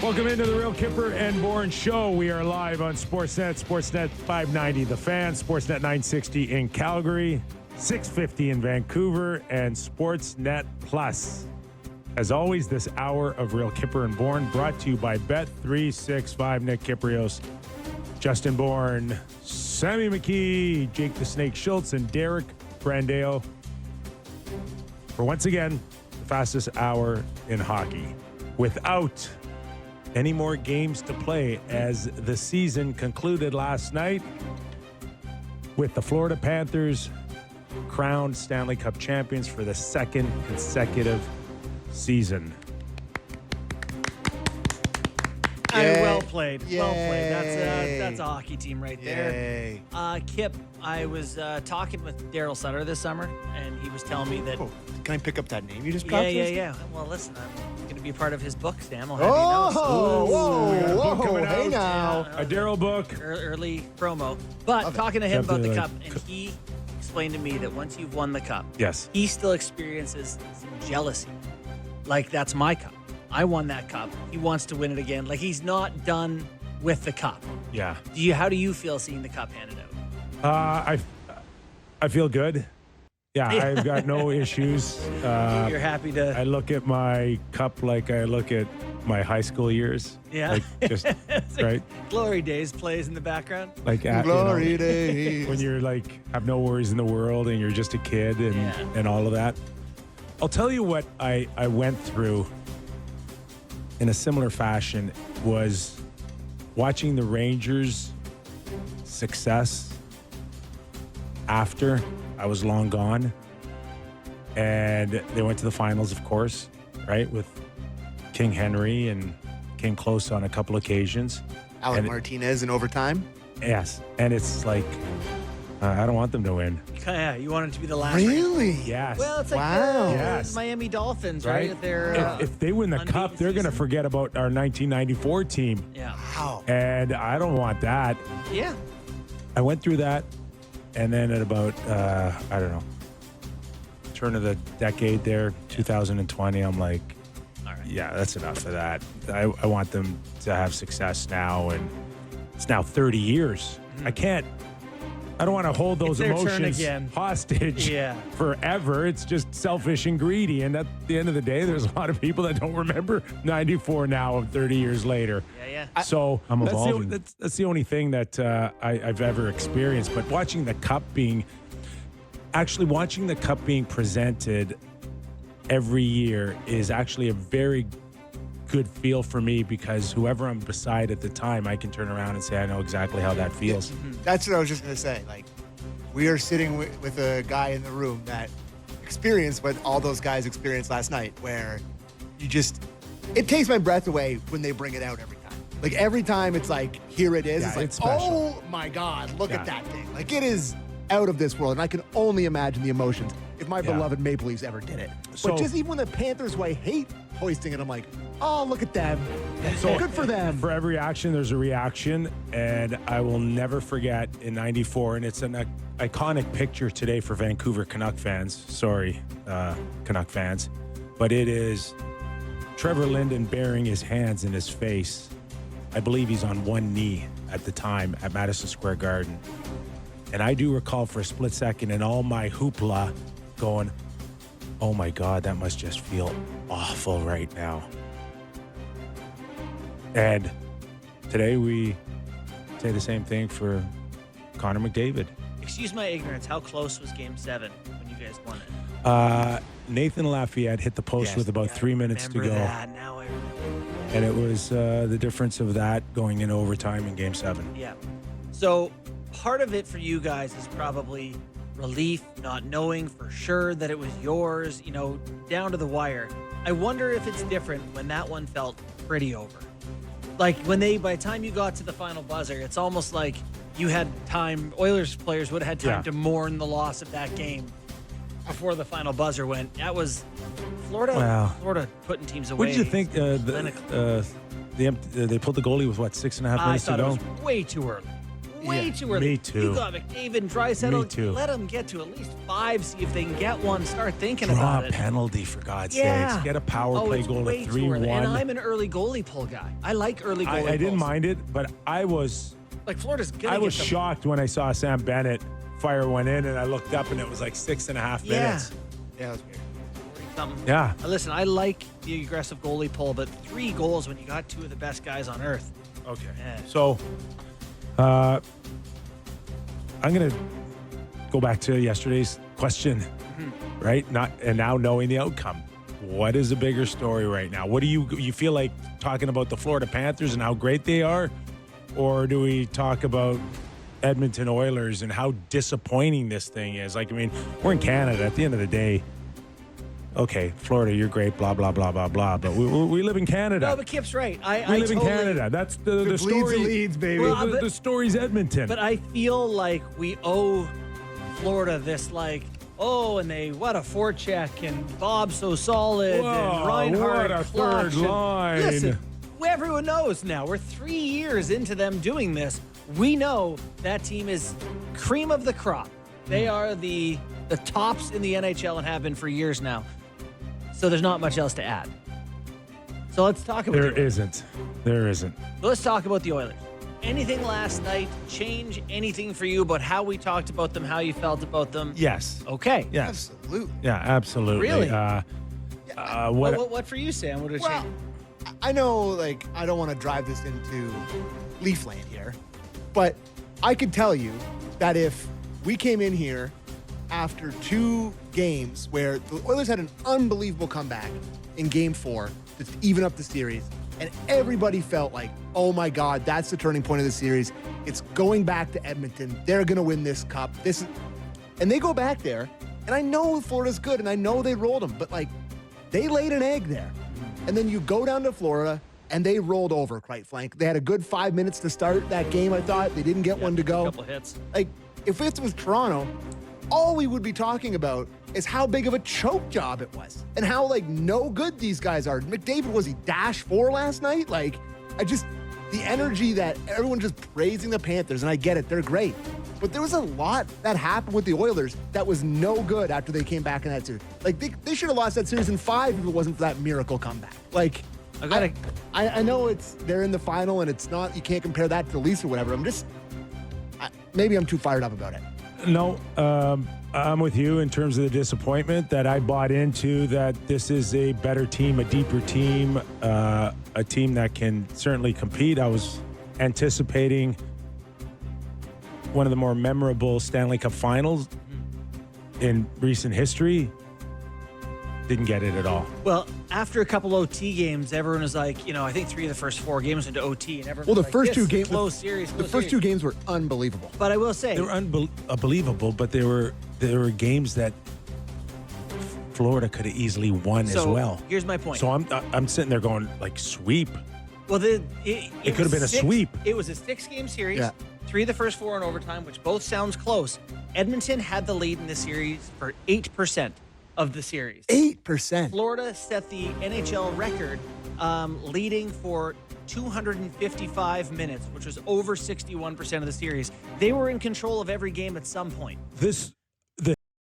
Welcome into the Real Kipper and Bourne Show. We are live on Sportsnet, Sportsnet 590 The Fan, Sportsnet 960 in Calgary, 650 in Vancouver, and Sportsnet Plus. As always, this hour of Real Kipper and Bourne brought to you by Bet365. Nick Kiprios, Justin Bourne, Sammy McKee, Jake the Snake Schultz, and Derek Brandeo for once again the fastest hour in hockey. Without any more games to play, as the season concluded last night with the Florida Panthers crowned Stanley Cup champions for the second consecutive season. Well played. Yay. Well played. That's a hockey team right there. Yay. Kip, I was talking with Daryl Sutter this summer, and he was telling me that. Oh, can I pick up that name you just got? Yeah. Well, listen, I'm going to be part of his book, Sam. I'll have you know. Whoa, hey now. A Daryl book. Early promo. But Love it. talking to him about the Definitely cup, and he explained to me that once you've won the cup, Yes. he still experiences some jealousy. Like, that's my cup. I won that cup. He wants to win it again. Like, he's not done with the cup. Yeah. How do you feel seeing the cup handed out? I feel good. Yeah, I've got no issues. You're happy to. I look at my cup like I look at my high school years. Yeah. Like just, right? Glory Days plays in the background. Like at, Glory days. when you're like have no worries in the world and you're just a kid and all of that. I'll tell you what I went through in a similar fashion was watching the Rangers' success after I was long gone. And they went to the finals, of course, right, with King Henry, and came close on a couple occasions. Alec Martinez in overtime. Yes. And it's like, I don't want them to win. Yeah, you want it to be the last. Really? Yes. Well, it's like Wow. the Yes. Miami Dolphins, right? Right? They're If they win the cup, unbeaten they're going to season. forget about our 1994 team. Yeah. Wow. And I don't want that. Yeah. I went through that. And then at about, I don't know, turn of the decade there, 2020, I'm like, All right. yeah, that's enough of that. I want them to have success now. And it's now 30 years. I don't want to hold those It's their turn emotions again. hostage Yeah. forever. It's just selfish and greedy. And at the end of the day, there's a lot of people that don't remember 94 now, 30 years later. Yeah. So I'm that's evolving. that's the only thing that I've ever experienced. But watching the cup being presented every year is actually a very good feel for me, because whoever I'm beside at the time, I can turn around and say, I know exactly how that feels. That's what I was just going to say. Like, we are sitting with a guy in the room that experienced what all those guys experienced last night, where it takes my breath away when they bring it out every time. Like, every time it's like, here it is. Yeah, it's like, it's special. oh my God, look Yeah. at that thing. Like, it is out of this world. And I can only imagine the emotions if my Yeah. beloved Maple Leafs ever did it. So- But just even when the Panthers, who I hate hoisting it, I'm like, oh, look at them. So Good for them. For every action, there's a reaction, and I will never forget in '94, and it's an iconic picture today for Vancouver Canuck fans. Sorry, Canuck fans, but it is Trevor Linden bearing his hands in his face. I believe he's on one knee at the time at Madison Square Garden, and I do recall for a split second in all my hoopla going, oh my God, that must just feel awful right now. And today we say the same thing for Connor McDavid. Excuse my ignorance. How close was Game 7 when you guys won it? Nathan Lafayette hit the post Yes. with about 3 minutes to Remember go. that. Now I remember. And it was the difference of that going in overtime in Game 7. Yeah. So part of it for you guys is probably relief, not knowing for sure that it was yours, down to the wire. I wonder if it's different when that one felt pretty over. Like by the time you got to the final buzzer, it's almost like you had time, Oilers players would have had time Yeah. to mourn the loss of that game before the final buzzer went. That was Florida. Wow. Florida putting teams away. What did you think? Clinical. They pulled the goalie with, 6.5 I minutes to thought it go? was way too early. way Yeah, too early. me too. You got McDavid and Draisaitl. Me too. Let them get to at least 5, see if they can get one. Start thinking Draw about a it. penalty, for God's Yeah. sakes. Get a power play it's goal way to too early. 3-1. And I'm an early goalie pull guy. I like early goalie I didn't pulls. mind it, but I was Florida's gonna I was get them. shocked when I saw Sam Bennett fire one in, and I looked up and it was like 6.5 minutes. Yeah, that's weird. Something. Yeah. Listen, I like the aggressive goalie pull, but 3 goals when you got 2 of the best guys on earth. Okay. Yeah. So, I'm gonna go back to yesterday's question, right? Now knowing the outcome. What is a bigger story right now? What do you feel like talking about the Florida Panthers and how great they are, or do we talk about Edmonton Oilers and how disappointing this thing is? Like, I mean, we're in Canada. At the end of the day, okay, Florida, you're great, blah blah blah blah blah. But we live in Canada. No, but Kip's right. We live in Canada. That's the Bleeds story. leads, baby. Well, the story's Edmonton. But I feel like we owe Florida this, like, oh, and they, what a forecheck, and Bob's so solid, Whoa, and Reinhardt what a clutch, third and- line. Listen, everyone knows now. We're 3 years into them doing this. We know that team is cream of the crop. They are the tops in the NHL and have been for years now. So there's not much else to add. So let's talk about There isn't. Let's talk about the Oilers. Anything last night change anything for you about how we talked about them, how you felt about them? Yes. Okay. Yes. Absolutely. Yeah, absolutely. Really? What? What for you, Sam? What did Well, change? I know, like, I don't want to drive this into Leafland here, but I could tell you that if we came in here after 2 games where the Oilers had an unbelievable comeback in Game 4 to even up the series, and everybody felt like, oh my God, that's the turning point of the series. It's going back to Edmonton. They're going to win this cup. And they go back there, and I know Florida's good, and I know they rolled them, but, like, they laid an egg there. And then you go down to Florida, and they rolled over, quite frank. They had a good 5 minutes to start that game, I thought. They didn't get one to go. A couple hits. Like, if it was Toronto, all we would be talking about is how big of a choke job it was and how, like, no good these guys are. McDavid, was he -4 last night? Like, the energy that everyone just praising the Panthers, and I get it, they're great. But there was a lot that happened with the Oilers that was no good after they came back in that series. Like, they should have lost that series in 5 if it wasn't for that miracle comeback. Like, I know they're in the final and it's not, you can't compare that to the Leafs or whatever. Maybe I'm too fired up about it. No, I'm with you in terms of the disappointment that I bought into, that this is a better team, a deeper team, a team that can certainly compete. I was anticipating one of the more memorable Stanley Cup finals in recent history. Didn't get it at all. Well, after a couple OT games, everyone was like, I think 3 of the first 4 games into OT, and everyone Well, was the first like, 2 this is a games, close series. the first 2 games were unbelievable. But I will say, They were unbelievable, but there were games that Florida could have easily won as well. Here's my point. So I'm sitting there going, like, sweep. Well, it could have been a sweep. It was a 6-game series. Yeah. 3 of the first 4 in overtime, which both sounds close. Edmonton had the lead in the series for 8% of the series. 8%. Florida set the NHL record, leading for 255 minutes, which was over 61% of the series. They were in control of every game at some point. This